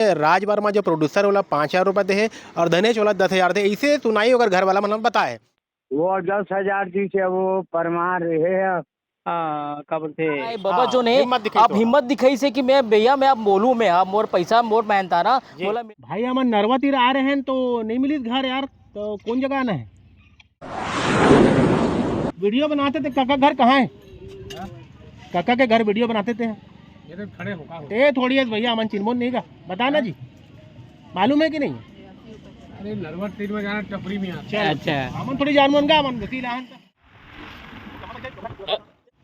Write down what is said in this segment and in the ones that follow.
राज वर्मा जो प्रोड्यूसर वाला 5,000 रुपये दे है और धनेश वाला 10,000 दे, इसे सुनाई अगर घर वाला मतलब बताए वो 10,000 दी से वो परमार है। का बोलते बाबा हाँ, जो ने हिम्मत दिखाई आप तो हिम्मत दिखाई से कि मैं भैया मैं आप बोलूं मैं आप मोर पैसा मोर मेहनता ना बोला भाई हम नरवा तीर आ रहे हैं तो नहीं मिली घर यार, तो कौन जगह आना है? वीडियो बनाते थे, काका घर कहाँ है? काका के घर वीडियो बनाते थे ये तो खड़े होगा ये थोड़ी है भैया, अमन चिन्मोन नहीं का बताना जी, मालूम है कि नहीं? अरे नरवर तीर में जाना टपरी में अच्छा अमन थोड़ी जानमोन का अमन गति लाहन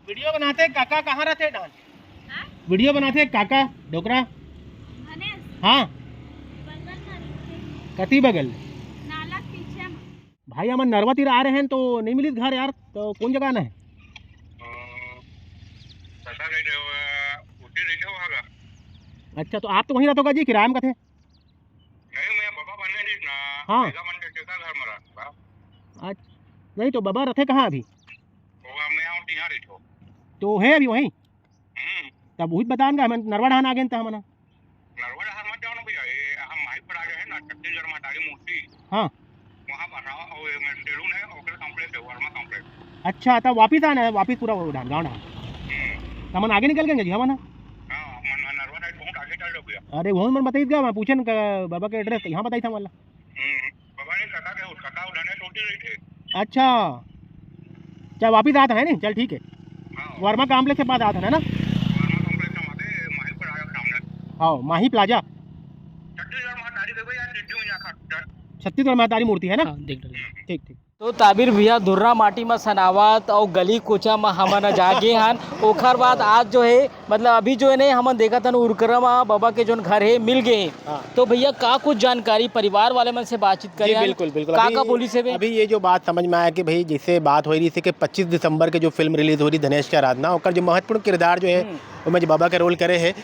वीडियो बनाते हैं, काका कहाँ रहते हैं? डांस वीडियो बनाते हैं काका डोकरा। हाँ कति बगल भाई हम नरवा तीर आ रहे हैं तो नहीं मिली घर यार, तो कौन जगह आना है? अच्छा तो आप तो वहीं रहते होगा जी, किराए में थे? हाँ अच्छा नहीं तो बाबा रहते कहाँ अभी? तो है अभी वहीं? तब वही बतान का हम नरवा ढान आ गए था हमना। हाँ अच्छा तब वापिस आना है, वापिस पूरा ढान गाँव ढान हम आगे निकल गए जी हम। अरे वही मन बताइए क्या, मैं पूछन बाबा के एड्रेस यहाँ बताई था वाला। अच्छा चल वापिस आता है नहीं, चल ठीक है। वर्मा कॉम्प्लेक्स के पास आता है ना? हाँ माही प्लाजा, छत्तीसगढ़ महतारी मूर्ति है ना? देख ठीक ठीक। तो ताबिर भैया धुर्रा माटी में सनावत और गली कोचा में हमन जागे हन ओखर बाद आज जो है मतलब अभी जो है नहीं हमन देखा था उरकरमा बाबा के जो घर है मिल गए। हाँ। तो भैया का कुछ जानकारी परिवार वाले मन से बातचीत जी करें? बिल्कुल बिल्कुल। का बोली से अभी ये जो बात समझ में आया कि भाई जिससे बात हो रही थी कि 25 दिसंबर के जो फिल्म रिलीज हो रही धनेश की आराधना, और जो महत्वपूर्ण किरदार जो है वो में जो बाबा के रोल करे है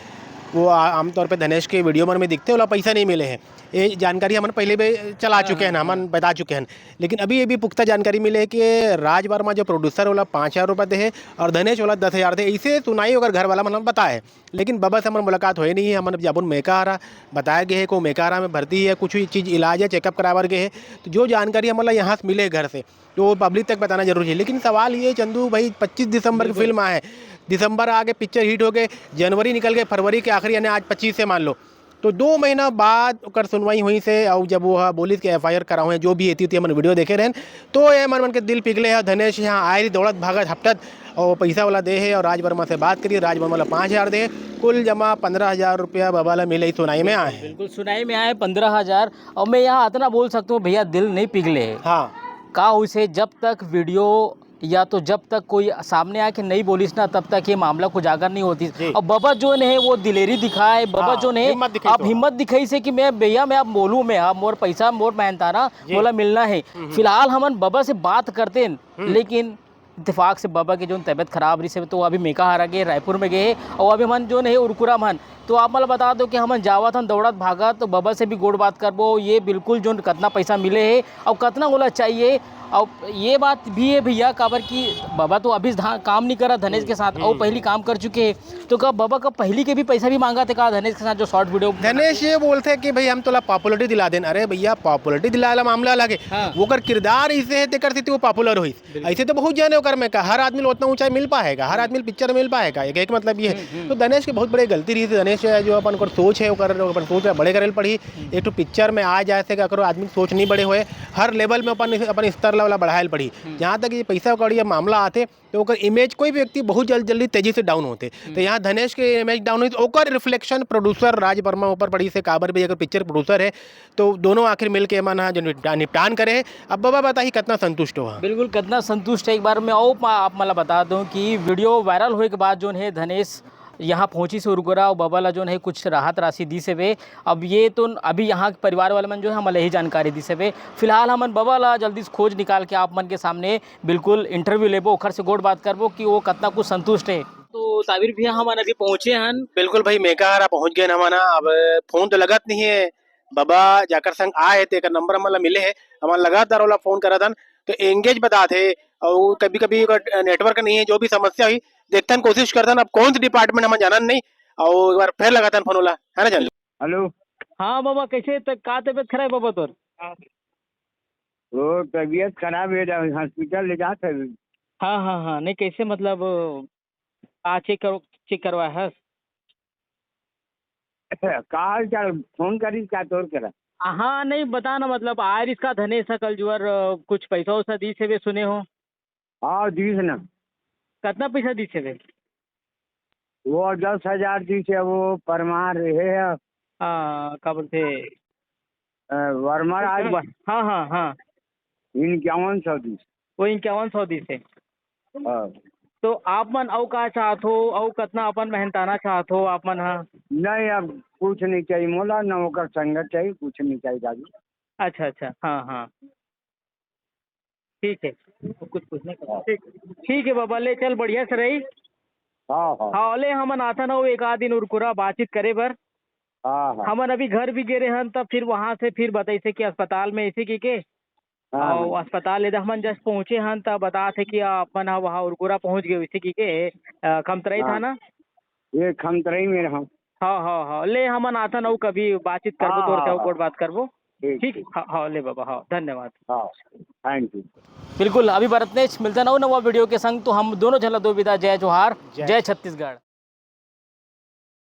वो आमतौर पे धनेश के वीडियो में दिखते वाला पैसा नहीं मिले हैं। ये जानकारी हम पहले भी चला चुके हैं, हम बता चुके हैं, लेकिन अभी ये भी पुख्ता जानकारी मिले है कि राज वर्मा जो प्रोड्यूसर वाला 5,000 रुपये दे है और धनेश वाला 10,000 दे, इसे सुनाई अगर घर वाला मतलब बताए। लेकिन बाबा से हमारी मुलाकात हुई नहीं है। हमने जब मेकाहारा बताया गया है को मेकाहारा में भर्ती है, कुछ चीज़ इलाज है, चेकअप करावर गए है, तो जो जानकारी हमारा यहाँ से मिले घर से तो पब्लिक तक बताना जरूरी है। लेकिन सवाल ये चंदू भाई 25 दिसंबर की फिल्म आए, दिसंबर आगे पिक्चर हिट हो गए, जनवरी निकल गए, फरवरी के आखिरी यानी आज 25 से मान लो, तो 2 महीना बाद कर सुनवाई हुई से और जब वो बोली के FIR करा हुए जो भी होती थी हमने वीडियो देखे रहन, तो ये मन के दिल पिघले है। धनेश यहाँ आए दौड़त भागत हफ्तत और पैसा वाला दे है और राज वर्मा से बात करिए, राज वर्मा वाला 5,000 दे, कुल जमा 15,000 रुपया बाबा ला मिले, सुनाई में आए। बिल्कुल सुनाई में आए 15,000। और मैं यहाँ इतना बोल सकता हूँ भैया दिल नहीं पिघले। हाँ का उसे जब तक वीडियो या तो जब तक कोई सामने आके नहीं बोलिस ना तब तक ये मामला उजागर नहीं होती। और बाबा जो ने वो दिलेरी दिखाए, बाबा हाँ, जो ने आप हिम्मत दिखाई से कि मैं भैया मैं आप बोलूँ मैं आप मोर पैसा मोर मेहनता ना बोला मिलना है। फिलहाल हम बाबा से बात करते हैं, लेकिन इत्तेफाक से बाबा की जो तबीयत खराब रही से तो अभी मेकाहारा गए, रायपुर में गए और अभी मन जो नहीं उरकुरा मन, तो आप मतलब बता दो कि हम जावत हम दौड़त भागत तो बाबा से भी गोड़ बात करबो ये बिल्कुल जो कितना पैसा मिले है और कितना बोला चाहिए। और ये बात भी है भैया काबर की बाबा तो अभी काम नहीं करा धनेश के साथ और पहली काम कर चुके हैं, तो कब बाबा का पहली के भी पैसा भी मांगा थे कहा धनेश के साथ जो शॉर्ट वीडियो। धनेश ये बोलते हैं कि भाई हम तोला पॉपुलरिटी दिला दें। अरे भैया पॉपुलरिटी दिलाला मामला अलग है। हाँ। वो कर किरदार ऐसे है तेकर से वो पॉपुलर हुई, ऐसे तो बहुत जाने कर में का हर आदमी उतना ऊंचाई मिल पाएगा, हर आदमी पिक्चर मिल पाएगा, एक मतलब ये है। तो धनेश की बहुत बड़ी गलती रही थी। धनेश जो अपन को सोच है वो सोच बड़े करे पड़ी, एक तो पिक्चर में आ जाए से अगर आदमी सोच नहीं बड़े हुए, हर लेवल में अपन स्तर वाला बढ़ाए पड़ी। जहाँ तक ये पैसा कौड़ी मामला आते तो ओकर इमेज कोई भी व्यक्ति बहुत जल्दी तेजी से डाउन होते, तो यहाँ धनेश के इमेज डाउन हुई तो ओकर रिफ्लेक्शन प्रोड्यूसर राज वर्मा ऊपर पड़ी से काबर भी अगर पिक्चर प्रोड्यूसर है तो दोनों आखिर मिल के मन जो निपटान करे। अब बाबा बताइए कितना संतुष्ट हो? बिल्कुल कितना संतुष्ट है। एक बार मैं और आप मतलब बता दूं कि वीडियो वायरल होने के बाद जो है धनेश यहाँ पहुंची से उर्गुरा और बाबा ला जो है कुछ राहत राशि दी से वे। अब ये तो अभी यहाँ के परिवार वाले मन जो है हमें यही जानकारी दी से वे। फिलहाल हम बाबा ला जल्दी से खोज निकाल के आप मन के सामने बिल्कुल इंटरव्यू लेबो, ओखर से गोड़ बात करबो कि वो कितना कुछ संतुष्ट है। तो ताबिर भैया हम अभी पहुँचे हैं। बिल्कुल भाई मेकाहारा पहुँच गए हमारा। अब फोन तो लगत नहीं है, बाबा जाकर संग आए थे, नंबर हमारा मिले है, हमारा लगातार वाला फोन करा था तो एंगेज बता थे और कभी कभी नेटवर्क नहीं है, जो भी समस्या हुई देखते कोशिश करता अब कौन सी डिपार्टमेंट हम जाना नहीं और एक बार फिर लगाता फोन वाला है ना जान। हेलो हाँ बाबा कैसे का तबीयत खराब है बाबा तोर? वो तबीयत खराब है, हॉस्पिटल ले जाते हैं। हाँ हाँ हाँ, नहीं कैसे मतलब चेक करवाया है? का हाल चाल, फोन करी क्या तोर करा? हाँ नहीं बता ना, मतलब आयर इसका धनेश कल जुअर कुछ पैसा वैसा दी से वे सुने हो? हाँ दीस ना, कितना पैसा दी से वे? वो 10,000 दी से, वो परमार है क्या बोलते? वर्मा आज हाँ हाँ हाँ, 5100 दी। वो 5100 दी से। हाँ। तो आप मन औ का चाहत हो, औ कितना अपन मेहनताना चाहत हो आप मन? हाँ नहीं अब कुछ नहीं चाहिए मोला, न ओकर संगत चाहिए, कुछ नहीं चाहिए दादी। अच्छा अच्छा, हाँ हाँ ठीक है, कुछ पूछने का? ठीक है बाबा, ले चल बढ़िया से रही। हाँ हाँ हाँ ले हमन आता ना एक आध दिन उरकुरा बातचीत करे बर। हाँ हाँ हमन अभी घर भी गे हन, तब फिर वहाँ से फिर बताइसे कि अस्पताल में ऐसे की हाँ और अस्पताल ले हमन जस्ट पहुँचे हन, तब बता थे कि अपन वहाँ उरकुरा पहुँच गए इसी की खमतराई था हाँ। ना? ये खमतरई में रहा। हाँ हाँ हाँ, ले हमन आता ना कभी बातचीत करबो हाँ, तोर हाँ, से हाँ। और बात करबो। ठीक ठीक ठीक। हाँ हाँ ले बाबा, हाँ धन्यवाद। हाँ थैंक यू। बिल्कुल, अभी भरतनेश मिलता ना नवा वीडियो के संग, तो हम दोनों झला दो विदा। जय जोहार, जय छत्तीसगढ़।